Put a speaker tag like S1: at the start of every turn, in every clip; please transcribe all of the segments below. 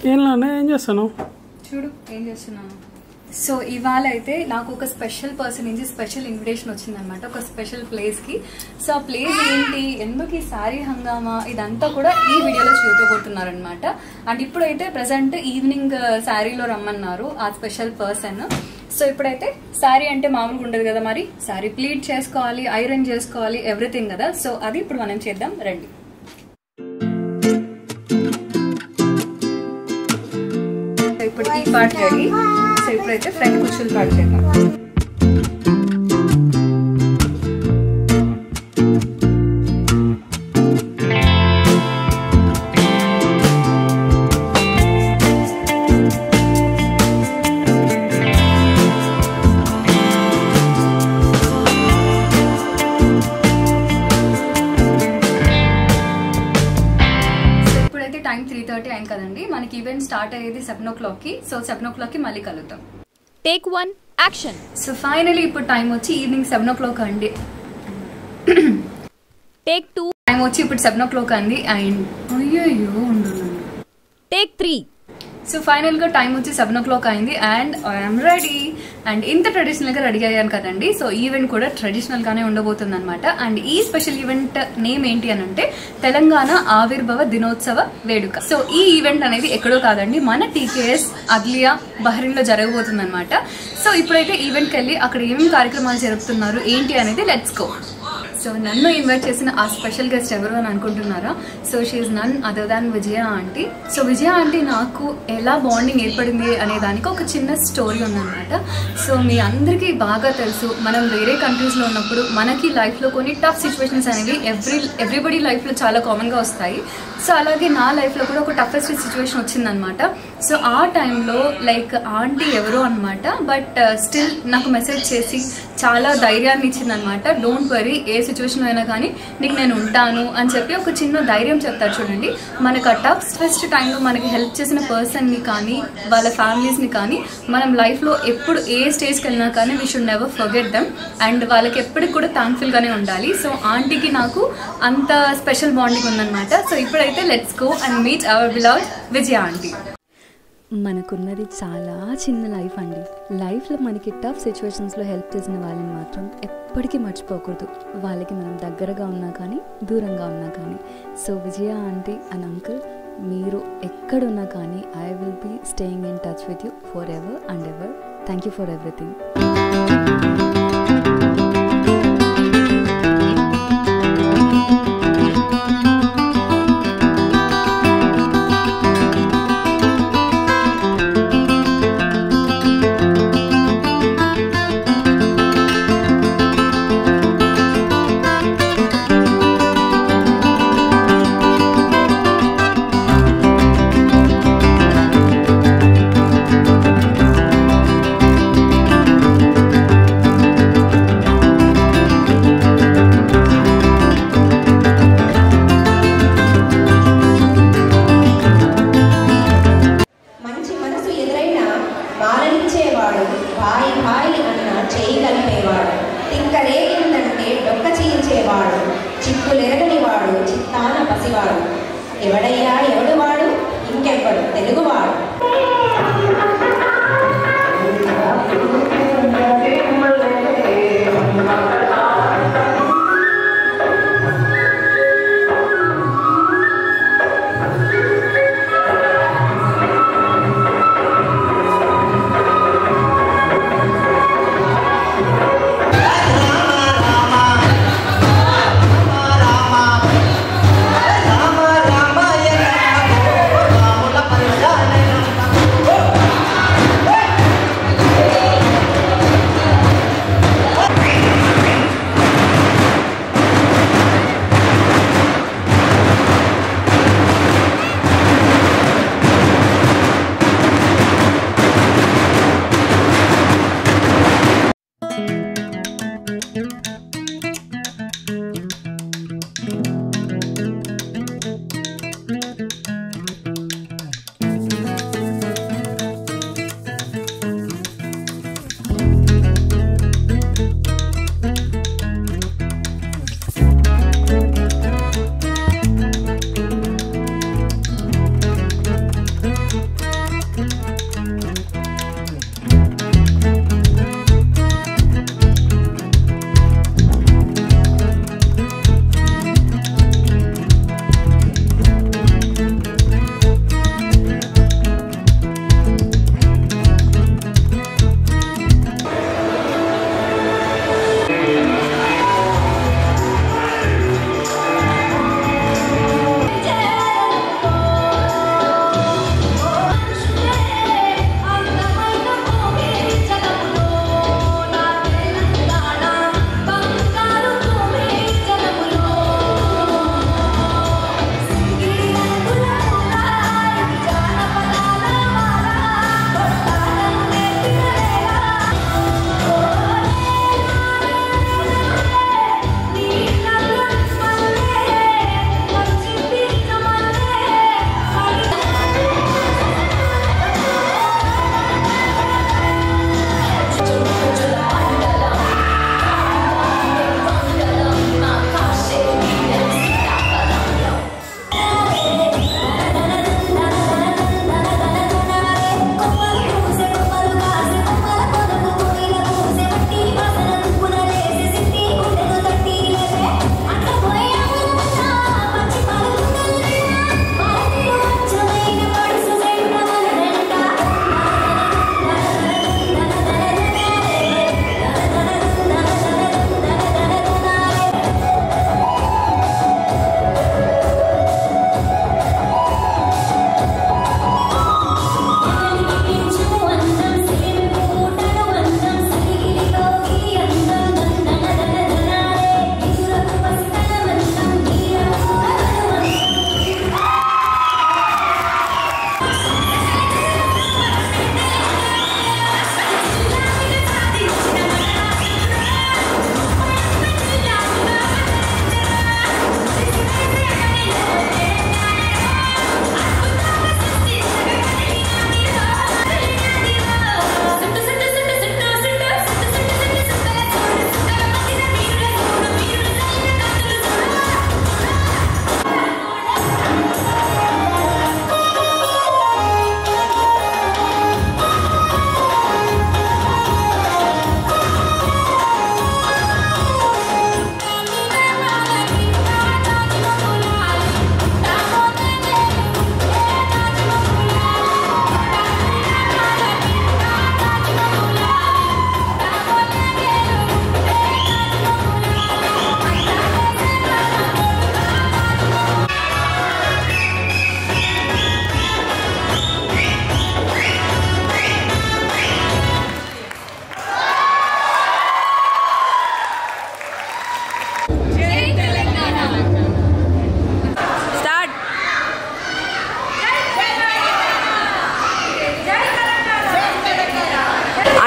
S1: ఏం చేస్తాను
S2: చూడు ఏం చేస్తున్నాను. సో ఇవాళ అయితే నాకు ఒక స్పెషల్ పర్సన్ నుంచి స్పెషల్ ఇన్విటేషన్ వచ్చిందనమాట, ఒక స్పెషల్ ప్లేస్ కి. సో ఆ ప్లేస్ ఏంటి, ఎందుకు ఈ శారీ హంగామా, ఇదంతా కూడా ఈ వీడియోలో చూడబోతున్నారనమాట. అండ్ ఇప్పుడైతే ప్రెసెంట్ ఈవినింగ్ శారీలో రమ్మన్నారు ఆ స్పెషల్ పర్సన్. సో ఇప్పుడైతే శారీ అంటే మామూలుగా ఉండదు కదా, మరి శారీ ప్లీట్ చేసుకోవాలి, ఐరన్ చేసుకోవాలి, ఎవ్రీథింగ్ కదా. సో అది ఇప్పుడు మనం చేద్దాం, రండి. ఇప్పుడు ఈ పార్ట్ రెడీ. సో ఇప్పుడైతే ఫ్రంట్ కుర్చీలు పార్ట్ చేద్దాం. టైం 3:30 అయింది కదండి, మనకి ఈవెంట్ స్టార్ట్ అయ్యేది 7 o'clock కి. సో 7 o'clock కి మళ్ళీ కలుద్దాం.
S3: Take 1 action.
S2: సో ఫైనలీ ఇప్పుడు టైం వచ్చి ఈవినింగ్ 7 o'clock అండి.
S3: టేక్ 2
S2: టైం వచ్చి ఇప్పుడు 7 o'clock అండి. అండ్ అయ్యో ఉండు.
S3: టేక్ 3.
S2: సో ఫైనల్ గా టైం వచ్చి 7 o'clock అయింది అండ్ ఐఎమ్ రెడీ. అండ్ ఇంత ట్రెడిషనల్ గా రెడీ అయ్యాను కదండి. సో ఈవెంట్ కూడా ట్రెడిషనల్ గానే ఉండబోతుంది అనమాట. అండ్ ఈ స్పెషల్ ఈవెంట్ నేమ్ ఏంటి అని అంటే తెలంగాణ ఆవిర్భావ దినోత్సవ వేడుక. సో ఈ ఈవెంట్ అనేది ఎక్కడో కాదండి, మన TKS అగ్లియా బహ్రెయిన్ లో జరగబోతుంది అనమాట. సో ఇప్పుడైతే ఈవెంట్కి వెళ్ళి అక్కడ ఏమేమి కార్యక్రమాలు జరుపుతున్నారు ఏంటి అనేది లెట్స్ గో. సో నన్ను ఇన్వైట్ చేసిన ఆ స్పెషల్ గెస్ట్ ఎవరు అని అనుకుంటున్నారా? So she's none other than Vijaya aunty. So Vijaya aunty నాకు ఎలా బాండింగ్ ఏర్పడింది అనే దానికి ఒక చిన్న స్టోరీ ఉందన్నమాట. సో మీ అందరికీ బాగా తెలుసు, మనం వేరే కంట్రీస్లో ఉన్నప్పుడు మనకి లైఫ్లో కొన్ని టఫ్ సిచ్యువేషన్స్ అనేవి ఎవ్రీబడి లైఫ్లో చాలా కామన్గా వస్తాయి. సో అలాగే నా లైఫ్లో కూడా ఒక టఫెస్ట్ సిచ్యువేషన్ వచ్చిందనమాట. సో ఆ టైంలో లైక్ ఆంటీ ఎవరో అనమాట, బట్ స్టిల్ నాకు మెసేజ్ చేసి చాలా ధైర్యాన్ని ఇచ్చిందనమాట. డోంట్ వరీ, ఏ సిచ్యువేషన్ అయినా కానీ నీకు నేను ఉంటాను అని చెప్పి ఒక చిన్న ధైర్యం చెప్తారు చూడండి. మనకు ఆ టఫెస్ట్ టైంలో మనకి హెల్ప్ చేసిన పర్సన్ని కానీ వాళ్ళ ఫ్యామిలీస్ని కానీ మనం లైఫ్లో ఎప్పుడు ఏ స్టేజ్కి వెళ్ళినా కానీ we should never forget them. And వాళ్ళకి ఎప్పటికి కూడా థ్యాంక్ఫుల్గానే ఉండాలి. సో ఆంటీకి నాకు అంత స్పెషల్ బాండింగ్ ఉందన్నమాట. సో ఇప్పుడైతే let's go and meet our beloved Vijaya aunty.
S4: మనకున్నది చాలా చిన్న లైఫ్ అండి. లైఫ్లో మనకి టఫ్ సిచ్యువేషన్స్లో హెల్ప్ చేసిన వాళ్ళని మాత్రం ఎప్పటికీ మర్చిపోకూడదు. వాళ్ళకి మనం దగ్గరగా ఉన్నా కానీ దూరంగా ఉన్నా కానీ. So Vijaya aunty and uncle, మీరు ఎక్కడున్నా కానీ I will be staying in touch with you for ever and ever. Thank you for everything.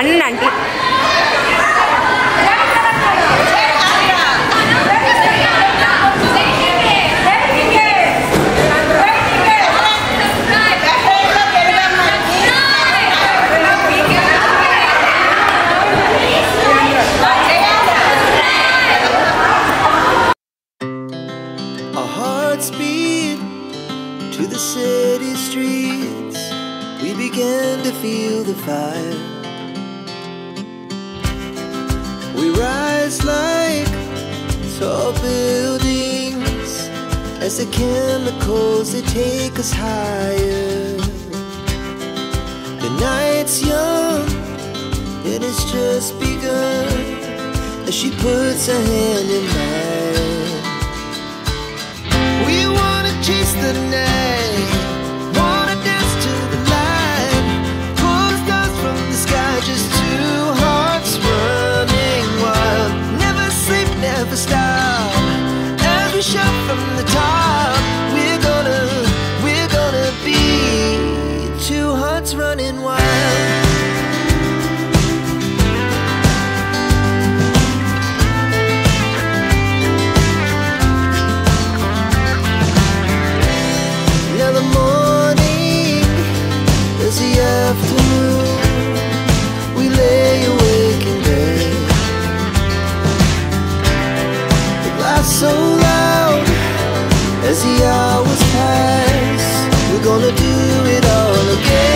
S1: అన్నంటే
S5: Our hearts beat to the city streets. We began to feel the fire. We rise like tall buildings as the chemicals they take us higher. The night's young and it's just begun as she puts her hand in mine. We wanna chase the night, wanna dance to the light, pull the stars from the sky, just two hearts running wild. Never sleep, never stop, as we shout from the top. We're gonna be two hearts running wild. Now the morning is the afternoon. We lay awake in bed. It laughs so loud as the hours pass. We're gonna do it all again.